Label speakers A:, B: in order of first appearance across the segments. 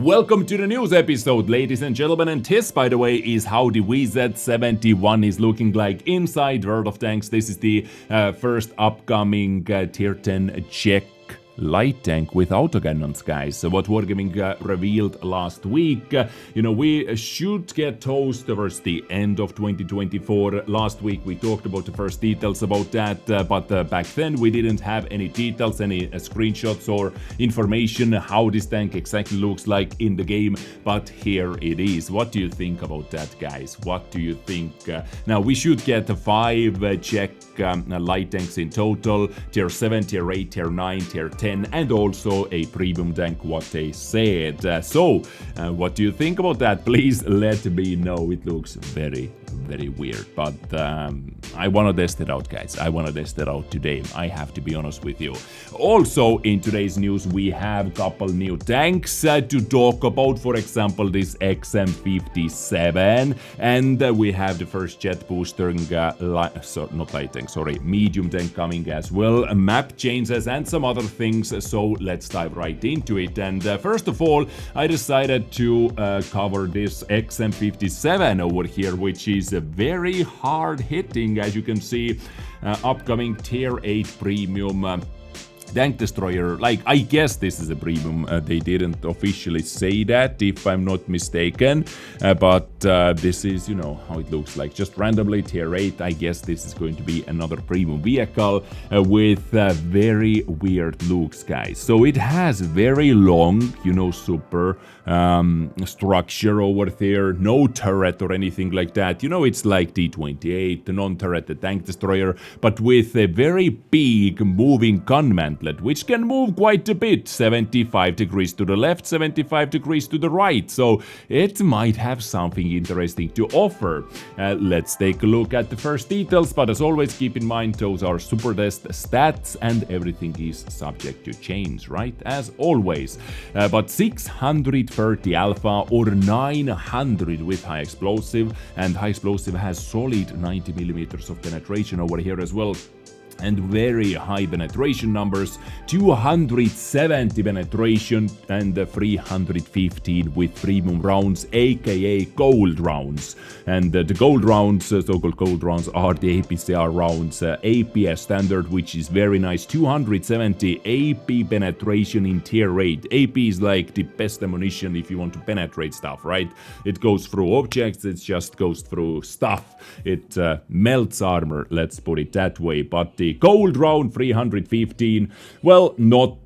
A: Welcome to the news episode, ladies and gentlemen, and this, by the way, is how the VZ-71 is looking like inside World of Tanks. This is the first upcoming Tier 10 Czech light tank with autocannons, guys. So what Wargaming revealed last week, we should get those towards the end of 2024. Last week we talked about the first details about that, but back then we didn't have any details, any screenshots or information how this tank exactly looks like in the game, but here it is. What do you think about that, guys? What do you think? Now we should get 5 Czech light tanks in total, tier 7, tier 8, tier 9, tier 10, and also a premium tank, what they said. What do you think about that? Please let me know. It looks very weird, but I want to test it out, guys. I want to test it out today. I have to be honest with you. Also, in today's news, we have a couple new tanks to talk about. For example, this XM57, and we have the first jet booster, medium tank coming as well. Map changes and some other things. So let's dive right into it. And first of all, I decided to cover this XM57 over here, which is very hard hitting, as you can see. Upcoming tier 8 premium tank destroyer. Like, I guess this is a premium. They didn't officially say that, if I'm not mistaken, but this is, how it looks like. Just randomly tier 8. I guess this is going to be another premium vehicle with very weird looks, guys. So it has very long, super structure over there. No turret or anything like that. It's like D28, the non-turreted tank destroyer, but with a very big moving gun mantlet, which can move quite a bit, 75 degrees to the left, 75 degrees to the right, so it might have something interesting to offer. Let's take a look at the first details, but as always, keep in mind those are super test stats and everything is subject to change, right? As always. But 630 alpha or 900 with high explosive, and high explosive has solid 90 millimeters of penetration over here as well. And very high penetration numbers, 270 penetration and 315 with premium rounds, aka gold rounds. And the gold rounds, so-called gold rounds, are the APCR rounds, APS standard, which is very nice. 270 AP penetration in tier 8. AP is like the best ammunition if you want to penetrate stuff, right? It goes through objects, it just goes through stuff. It melts armor, let's put it that way. But the gold round 315, well, not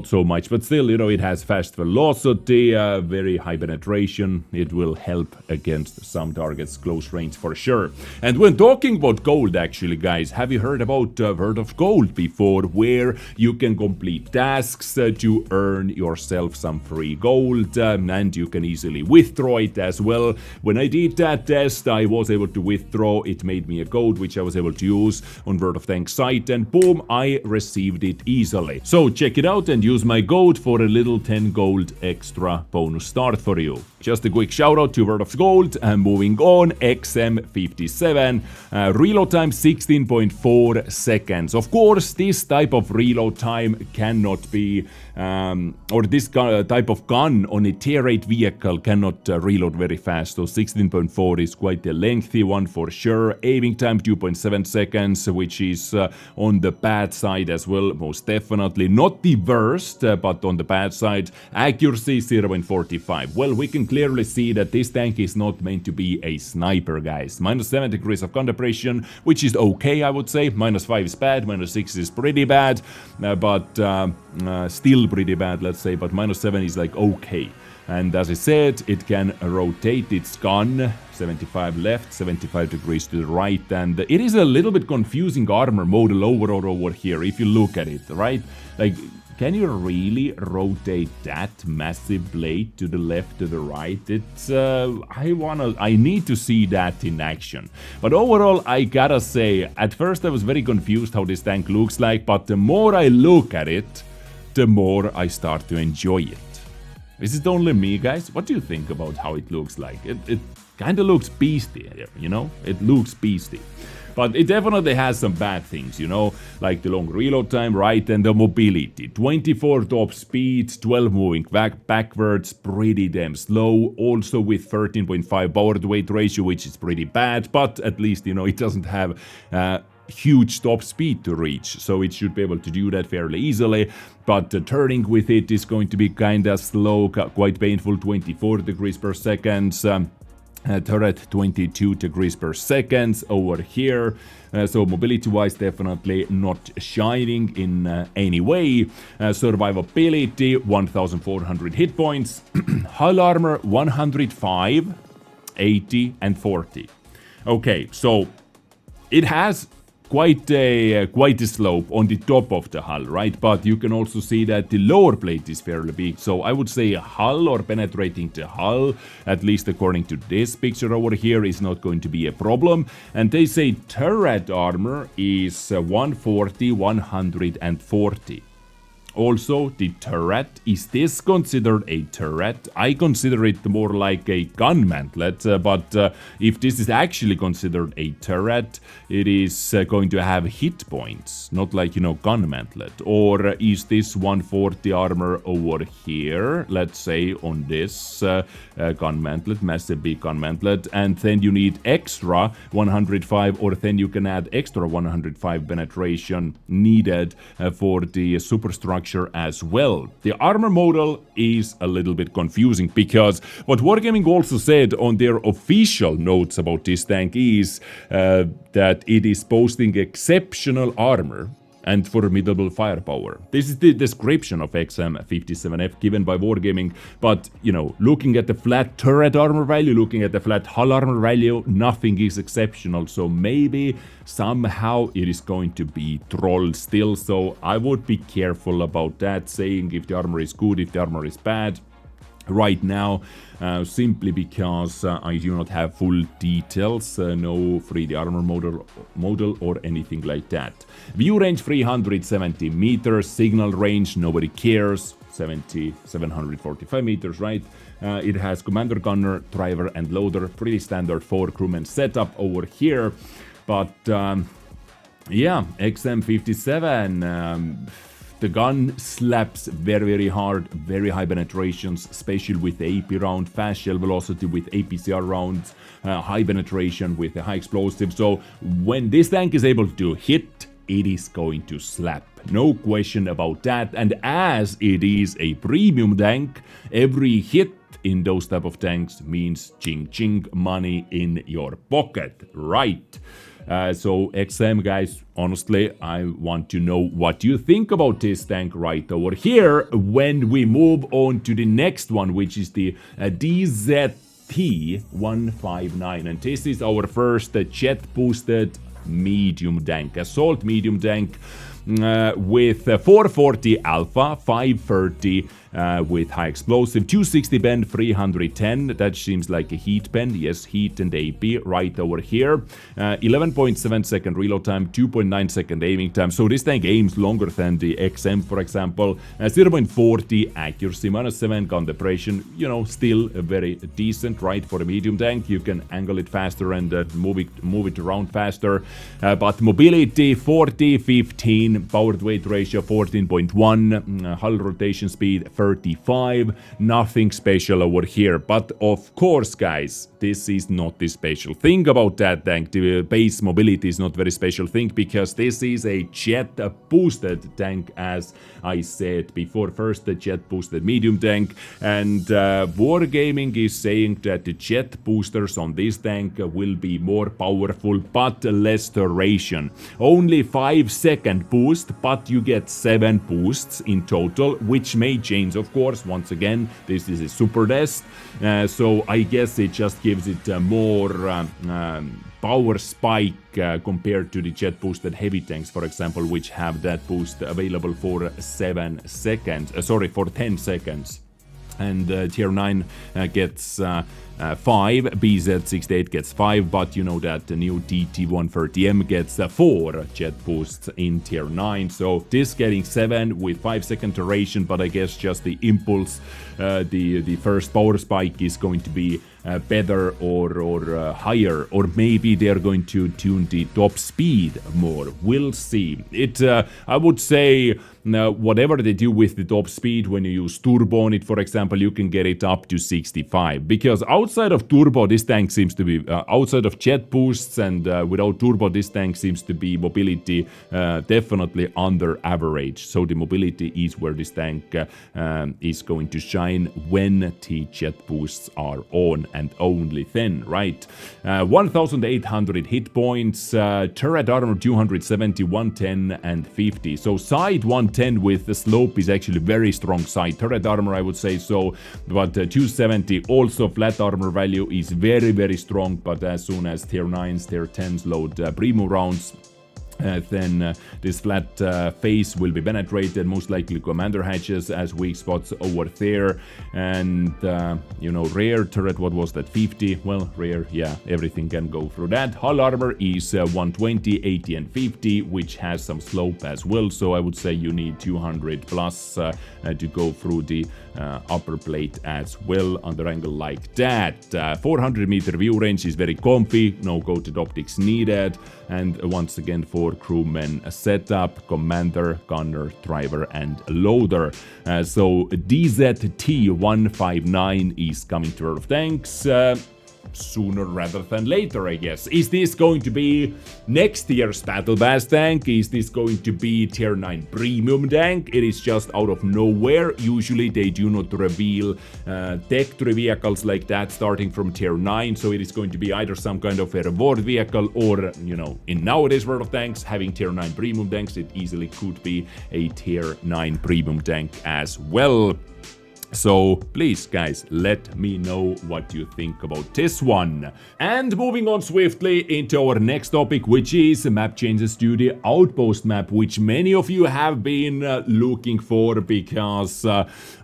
A: so much, but still, it has fast velocity, very high penetration. It will help against some targets close range for sure. And when talking about gold, actually, guys, have you heard about World of Gold before, where you can complete tasks to earn yourself some free gold, and you can easily withdraw it as well. When I did that test, I was able to withdraw. It made me a code which I was able to use on World of Tanks site, and boom, I received it easily. So check it out and use my code for a little 10 gold extra bonus start for you. Just a quick shout out to World of Gold. And moving on, XM57, reload time 16.4 seconds. Of course, this type of reload time cannot be, or this type of gun on a tier 8 vehicle cannot reload very fast. So 16.4 is quite a lengthy one for sure. Aiming time 2.7 seconds, which is on the bad side as well, most definitely. Not the worst, but on the bad side. Accuracy 0.45. Well, we can clearly see that this tank is not meant to be a sniper, guys. -7 degrees of gun depression, which is okay, I would say. -5 is bad, -6 is pretty bad, but still pretty bad, let's say, but -7 is like okay. And as I said, it can rotate its gun 75 left, 75 degrees to the right, and it is a little bit confusing armor model overall over here, if you look at it, right? Like, can you really rotate that massive blade to the left, to the right? It's, I need to see that in action. But overall, I gotta say, at first I was very confused how this tank looks like, but the more I look at it, the more I start to enjoy it. Is it only me, guys? What do you think about how it looks like? It kind of looks beastie, It looks beastie. But it definitely has some bad things, you know, like the long reload time, right, and the mobility. 24 top speed, 12 moving backwards, pretty damn slow. Also with 13.5 power to weight ratio, which is pretty bad, but at least, you know, it doesn't have huge top speed to reach, so it should be able to do that fairly easily. But turning with it is going to be kinda slow, quite painful, 24 degrees per second. Turret 22 degrees per second over here. So mobility-wise, definitely not shining in any way. Survivability, 1400 hit points. Hull armor, 105, 80, and 40. Okay, so it has quite a slope on the top of the hull, right? But you can also see that the lower plate is fairly big. So I would say hull or penetrating the hull, at least according to this picture over here, is not going to be a problem. And they say turret armor is 140, 140. Also, the turret, is this considered a turret? I consider it more like a gun mantlet, but if this is actually considered a turret, it is going to have hit points, not like, you know, gun mantlet. Or is this 140 armor over here, let's say on this gun mantlet, massive big gun mantlet, and then you need extra 105, or then you can add extra 105 penetration needed for the superstructure as well. The armor model is a little bit confusing because what Wargaming also said on their official notes about this tank is that it is boasting exceptional armor and formidable firepower. This is the description of XM57F given by Wargaming, but, you know, looking at the flat turret armor value, looking at the flat hull armor value, nothing is exceptional, so maybe somehow it is going to be troll still, so I would be careful about that, saying if the armor is good, if the armor is bad right now, simply because I do not have full details, no 3D armor model or anything like that. View range 370 meters, signal range nobody cares, 745 meters, right? It has commander, gunner, driver and loader, pretty standard for crewman setup over here, but yeah, XM57, the gun slaps very, very hard, very high penetrations, especially with the AP round, fast shell velocity with APCR rounds, high penetration with a high explosive. So when this tank is able to hit, it is going to slap. No question about that. And as it is a premium tank, every hit in those type of tanks means ching ching money in your pocket, right? So XM guys, honestly, I want to know what you think about this tank right over here when we move on to the next one, which is the DZT-159, and this is our first jet boosted medium tank, assault medium tank, with 440 alpha, 530 with high explosive, 260 bend, 310. That seems like a heat bend. Yes, heat and AP right over here. 11.7 second reload time, 2.9 second aiming time. So this tank aims longer than the XM, for example. 0.40 accuracy, -7 gun depression. You know, still very decent, right? For a medium tank, you can angle it faster and move it around faster. But mobility 40, 15, power to weight ratio 14.1, hull rotation speed 35, nothing special over here. But of course, guys, this is not the special thing about that tank. The base mobility is not very special thing because this is a jet boosted tank, as I said before. First, the jet boosted medium tank, and Wargaming is saying that the jet boosters on this tank will be more powerful but less duration. Only 5-second boost, but you get 7 boosts in total, which may change, of course. Once again, this is a super test, so I guess it just gives it more power spike compared to the jet boosted heavy tanks, for example, which have that boost available for 10 seconds. And tier 9 gets 5, BZ68 gets 5, but you know that the new TT130M gets 4 jet boosts in tier 9, so this getting 7 with 5-second duration, but I guess just the impulse, the first power spike is going to be better or higher, or maybe they're going to tune the top speed more. We'll see. I would say whatever they do with the top speed, when you use turbo on it, for example, you can get it up to 65, because outside of turbo this tank seems to be outside of jet boosts and without turbo this tank seems to be mobility definitely under average. So the mobility is where this tank is going to shine when the jet boosts are on, and only then, right? 1800 hit points, turret armor 270, 110 and 50. So side 110 with the slope is actually very strong side. Turret armor I would say so, but 270 also flat armor value is very strong, but as soon as tier 9s, tier 10s load premium rounds, then this flat face will be penetrated, most likely commander hatches as weak spots over there. And you know, rare turret, what was that, 50? Well, rare, yeah, everything can go through that. Hull armor is 120, 80 and 50, which has some slope as well, so I would say you need 200 plus to go through the upper plate as well under angle like that. 400 meter view range is very comfy, no coated optics needed, and once again for crewmen setup, commander, gunner, driver and loader. So DZT-159 is coming to Earth tanks sooner rather than later, I guess. Is this going to be next year's Battle Pass tank? Is this going to be tier 9 premium tank? It is just out of nowhere. Usually they do not reveal tech to vehicles like that starting from tier 9, so it is going to be either some kind of a reward vehicle or, you know, in nowadays World of Tanks, having tier 9 premium tanks, it easily could be a tier 9 premium tank as well. So please guys, let me know what you think about this one. And moving on swiftly into our next topic, which is map changes to the Outpost map, which many of you have been looking for, because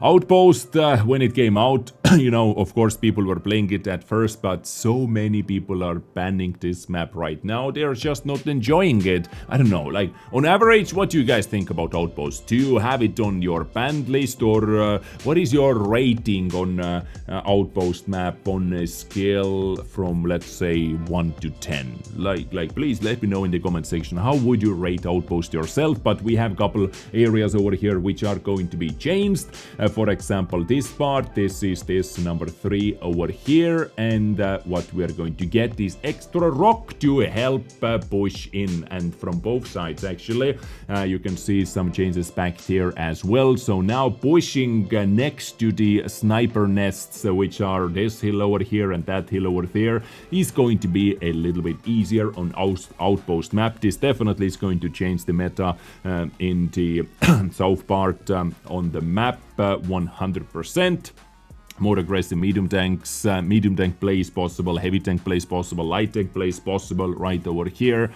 A: Outpost, when it came out, you know, of course people were playing it at first, but so many people are banning this map right now. They're just not enjoying it. I don't know, like on average, what do you guys think about Outpost? Do you have it on your banned list, or what is your rating on Outpost map on a scale from, let's say, 1 to 10? Like please let me know in the comment section how would you rate Outpost yourself. But we have a couple areas over here which are going to be changed. For example, this part, this is this number 3 over here, and what we are going to get is extra rock to help push in, and from both sides actually. You can see some changes back here as well. So now pushing next to the sniper nests, which are this hill over here and that hill over there, is going to be a little bit easier on Outpost map. This definitely is going to change the meta in the south part on the map 100%. More aggressive medium tanks, medium tank play is possible, heavy tank play is possible, light tank play is possible right over here.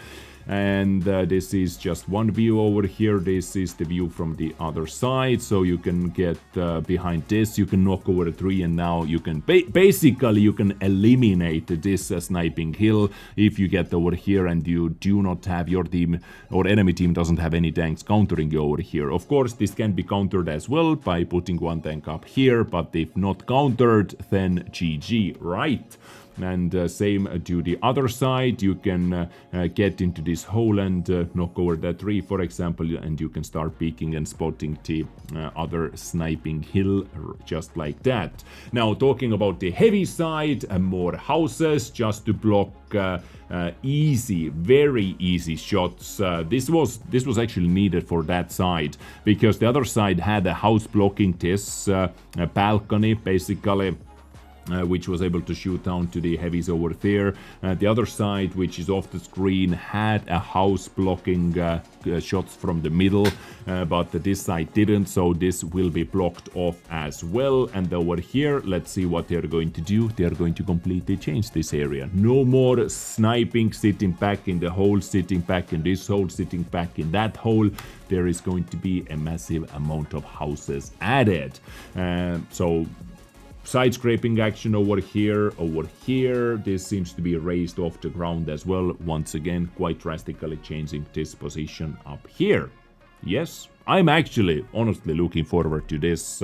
A: And this is just one view over here. This is the view from the other side, so you can get behind this, you can knock over a tree, and now you can basically you can eliminate this sniping hill if you get over here and you do not have your team or enemy team doesn't have any tanks countering you over here. Of course this can be countered as well by putting one tank up here, but if not countered, then GG, right? And same to the other side, you can get into this hole and knock over that tree, for example, and you can start peeking and spotting the other sniping hill just like that. Now talking about the heavy side, more houses just to block easy, very easy shots. This was actually needed for that side, because the other side had a house blocking this balcony basically, which was able to shoot down to the heavies over there. The other side, which is off the screen, had a house blocking shots from the middle, but this side didn't, so this will be blocked off as well. And over here, let's see what they're going to do. They're going to completely change this area. No more sniping, sitting back in the hole, sitting back in this hole, sitting back in that hole. There is going to be a massive amount of houses added. So side scraping action over here, over here. This seems to be raised off the ground as well. Once again, quite drastically changing this position up here. Yes, I'm actually honestly looking forward to this.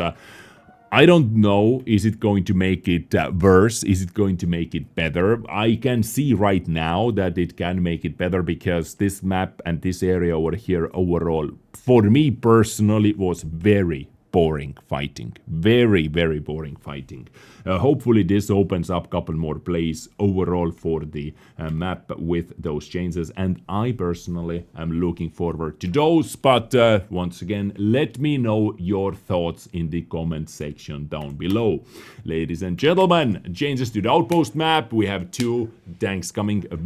A: I don't know, is it going to make it worse? Is it going to make it better? I can see right now that it can make it better because this map and this area over here overall, for me personally, was very boring fighting. Very, very boring fighting. Hopefully this opens up a couple more plays overall for the map with those changes, and I personally am looking forward to those. But once again, let me know your thoughts in the comment section down below. Ladies and gentlemen, changes to the Outpost map. We have two tanks coming, a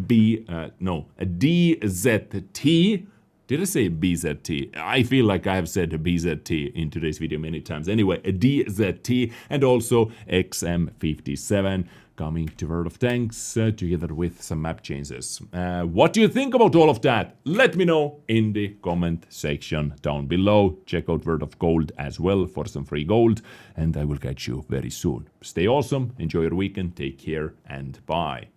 A: DZT. Did I say BZT? I feel like I have said BZT in today's video many times. Anyway, a DZT and also XM57 coming to World of Tanks together with some map changes. What do you think about all of that? Let me know in the comment section down below. Check out World of Gold as well for some free gold, and I will catch you very soon. Stay awesome, enjoy your weekend, take care, and bye.